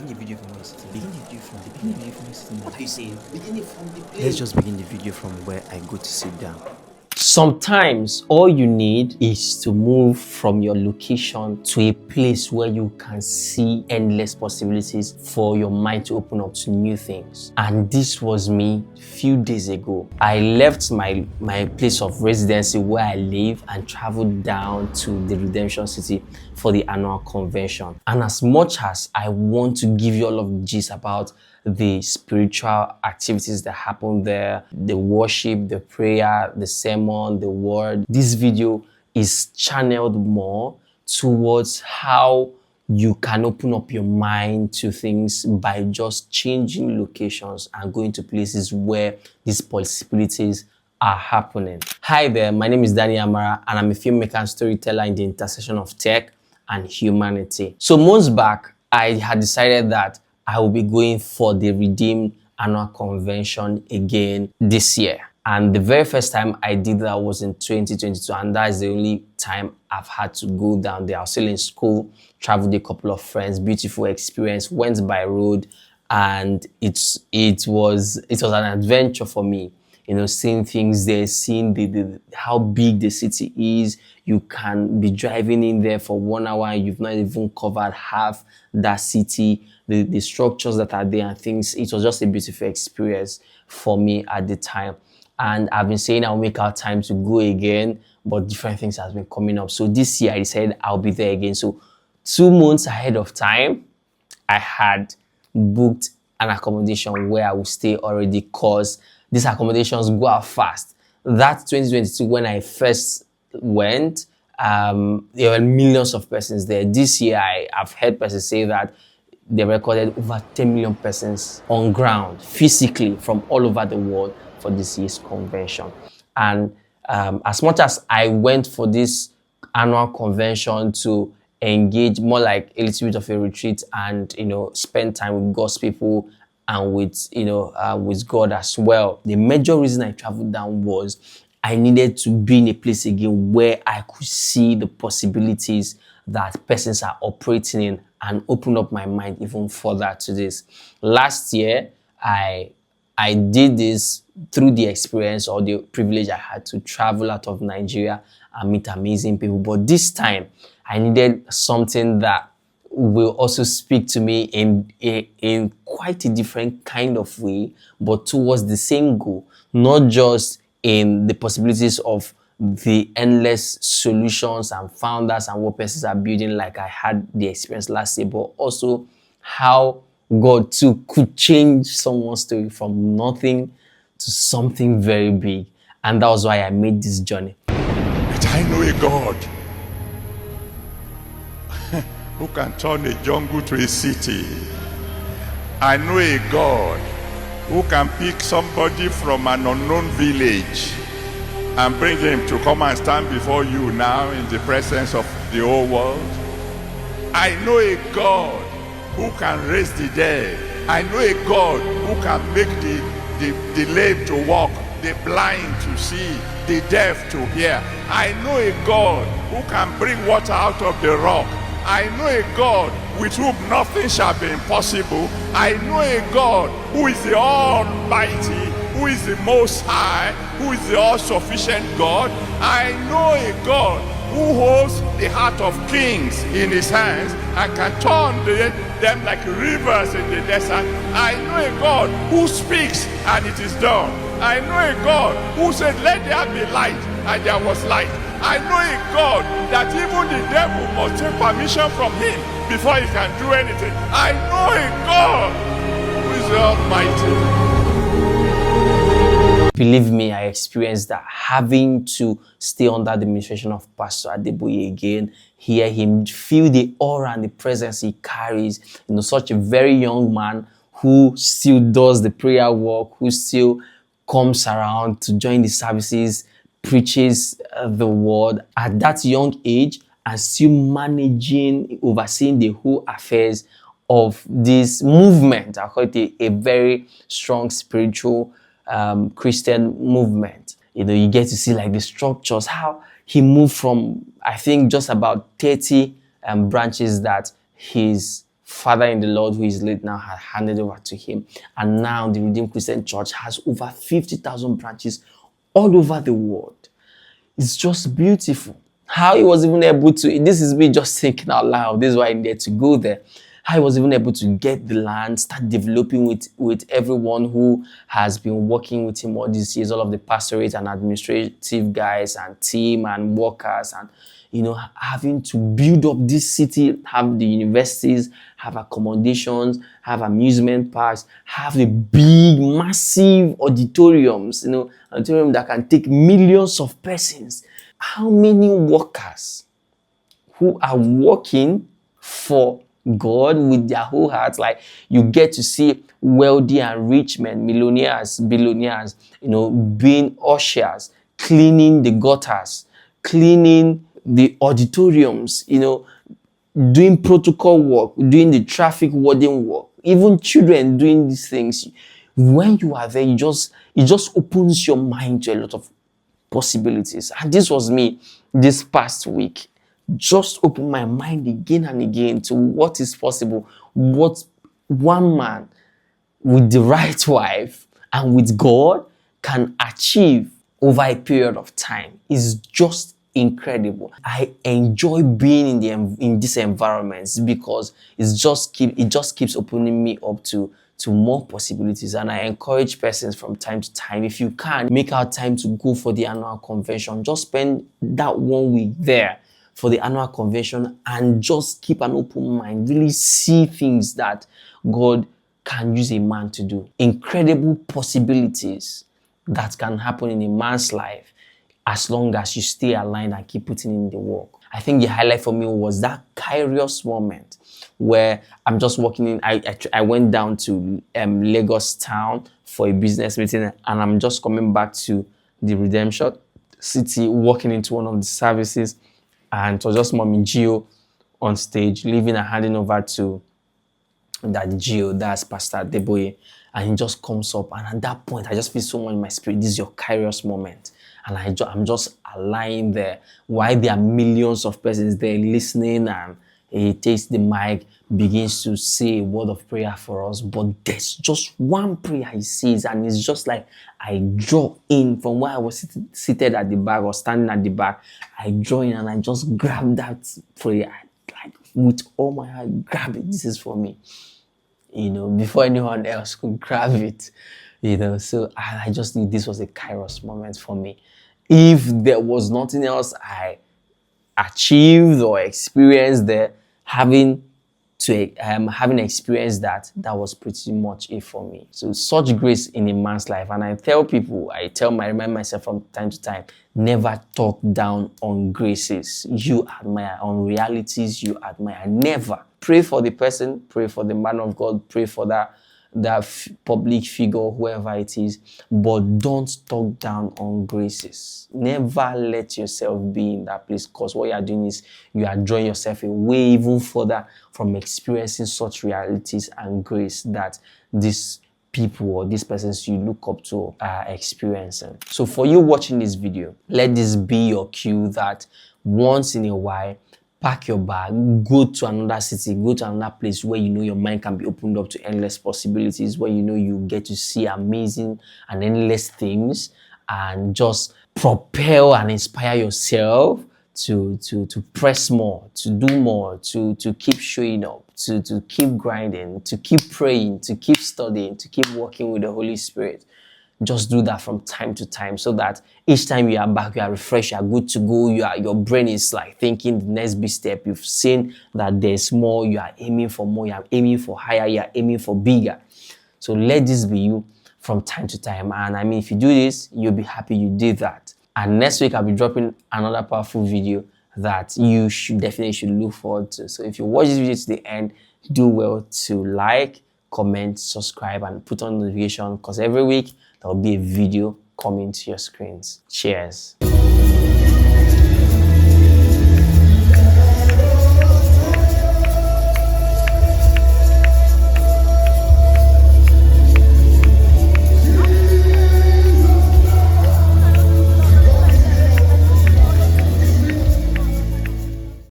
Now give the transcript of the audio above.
begin the video from where you're sitting. Begin the video from the beginning from where you're sitting. What are you saying? Begin it from the place. Let's just begin the video from where I go to sit down. Sometimes all you need is to move from your location to a place where you can see endless possibilities for your mind to open up to new things. And this was me a few days ago. I left my place of residency where I live and traveled down to the Redemption City for the annual convention. And as much as I want to give you all of the gist about the spiritual activities that happen there, the worship, the prayer, the sermon, the word, this video is channeled more towards how you can open up your mind to things by just changing locations and going to places where these possibilities are happening. Hi there, my name is Amara and I'm a filmmaker and storyteller in the intersection of tech and humanity. So months back, I had decided that I will be going for the Redeemed Annual Convention again this year. And the very first time I did that was in 2022, and that is the only time I've had to go down there. I was still in school, traveled with a couple of friends, beautiful experience, went by road, and it was an adventure for me. You know, seeing things there, seeing how big the city is. You can be driving in there for 1 hour and you've not even covered half that city, the structures that are there and things. It was just a beautiful experience for me at the time. And I've been saying I'll make out time to go again, but different things have been coming up. So this year I decided I'll be there again. So 2 months ahead of time, I had booked an accommodation where I will stay already, because these accommodations go out fast. That 2022, when I first went, there were millions of persons there. This year, I've heard persons say that they recorded over 10 million persons on ground, physically, from all over the world for this year's convention. And as much as I went for this annual convention to engage more like a little bit of a retreat and, you know, spend time with God's people and with, with God as well, the major reason I traveled down was I needed to be in a place again where I could see the possibilities that persons are operating in and open up my mind even further to this. Last year, I did this through the experience or the privilege I had to travel out of Nigeria and meet amazing people. But this time, I needed something that will also speak to me in quite a different kind of way, but towards the same goal, not just in the possibilities of the endless solutions and founders and what persons are building like I had the experience last year, but also how God too could change someone's story from nothing to something very big. And that was why I made this journey. But I know a God who can turn a jungle to a city. I know a God who can pick somebody from an unknown village and bring him to come and stand before you now in the presence of the whole world. I know a God who can raise the dead. I know a God who can make the lame to walk, the blind to see, the deaf to hear. I know a God who can bring water out of the rock. I know a God with whom nothing shall be impossible. I know a God who is the Almighty, who is the Most High, who is the all-sufficient God. I know a God who holds the heart of kings in his hands and can turn them like rivers in the desert. I know a God who speaks and it is done. I know a God who said, let there be light, and there was light. I know a God that even the devil must take permission from him before he can do anything. I know a God who is the Almighty. Believe me, I experienced that, having to stay under the administration of Pastor Adeboye again, hear him, feel the aura and the presence he carries. You know, such a very young man who still does the prayer work, who still comes around to join the services, preaches the word at that young age, and still managing, overseeing the whole affairs of this movement. I call it a very strong spiritual Christian movement. You know, you get to see like the structures, how he moved from, I think, just about 30 branches that his father in the Lord, who is late now, had handed over to him. And now the Redeemed Christian Church has over 50,000 branches all over the world. It's just beautiful. How he was even able to, this is me just thinking out loud, this is why I needed to go there. How he was even able to get the land, start developing with everyone who has been working with him all these years, all of the pastorate and administrative guys and team and workers, and having to build up this city, have the universities, have accommodations, have amusement parks, have the big, massive auditoriums, auditorium that can take millions of persons. How many workers who are working for God with their whole hearts? Like, you get to see wealthy and rich men, millionaires, billionaires, being ushers, cleaning the gutters, cleaning the auditoriums, doing protocol work, doing the traffic warding work, even children doing these things. When you are there, it just opens your mind to a lot of possibilities. And this was me this past week. Just open my mind again and again to what is possible, what one man with the right wife and with God can achieve over a period of time is just incredible. I enjoy being in these environments because it just keeps opening me up to more possibilities. And I encourage persons from time to time, if you can, make out time to go for the annual convention. Just spend that 1 week there for the annual convention and just keep an open mind. Really see things that God can use a man to do. Incredible possibilities that can happen in a man's life as long as you stay aligned and keep putting in the work. I think the highlight for me was that Kairos moment where I'm just walking in. I went down to Lagos town for a business meeting, and I'm just coming back to the Redemption City, walking into one of the services, and it was just Mommy Gio on stage, leaving and handing over to Daddy Gio, that's Pastor Deboye, and he just comes up, and at that point, I just feel so much in my spirit, this is your Kairos moment. And I'm just aligned there. Why there are millions of persons there listening, and he takes the mic, begins to say a word of prayer for us. But there's just one prayer he says, and it's just like I draw in from where I was seated at the back or standing at the back. I draw in and I just grab that prayer, like with all my heart, grab it. This is for me, before anyone else could grab it. So I just knew this was a Kairos moment for me. If there was nothing else I achieved or experienced there, having experienced that was pretty much it for me. So such grace in a man's life. And I remind myself from time to time, never talk down on graces you admire, on realities you admire. Never. Pray for the person, pray for the man of God, pray for that public figure, whoever it is, but don't talk down on graces. Never let yourself be in that place, because what you are doing is you are drawing yourself away even further from experiencing such realities and grace that these people or these persons you look up to are experiencing. So for you watching this video, let this be your cue that once in a while, pack your bag, go to another city, go to another place where your mind can be opened up to endless possibilities, where you get to see amazing and endless things, and just propel and inspire yourself to press more, to do more, to keep showing up, to keep grinding, to keep praying, to keep studying, to keep working with the Holy Spirit. Just do that from time to time, so that each time you are back, you are refreshed, you are good to go, your brain is like thinking the next big step. You've seen that there's more, you are aiming for more, you are aiming for higher, you are aiming for bigger. So let this be you from time to time. And if you do this, you'll be happy you did that. And next week, I'll be dropping another powerful video that you definitely look forward to. So if you watch this video to the end, do well to like, comment, subscribe, and put on notification, because every week there will be a video coming to your screens. Cheers.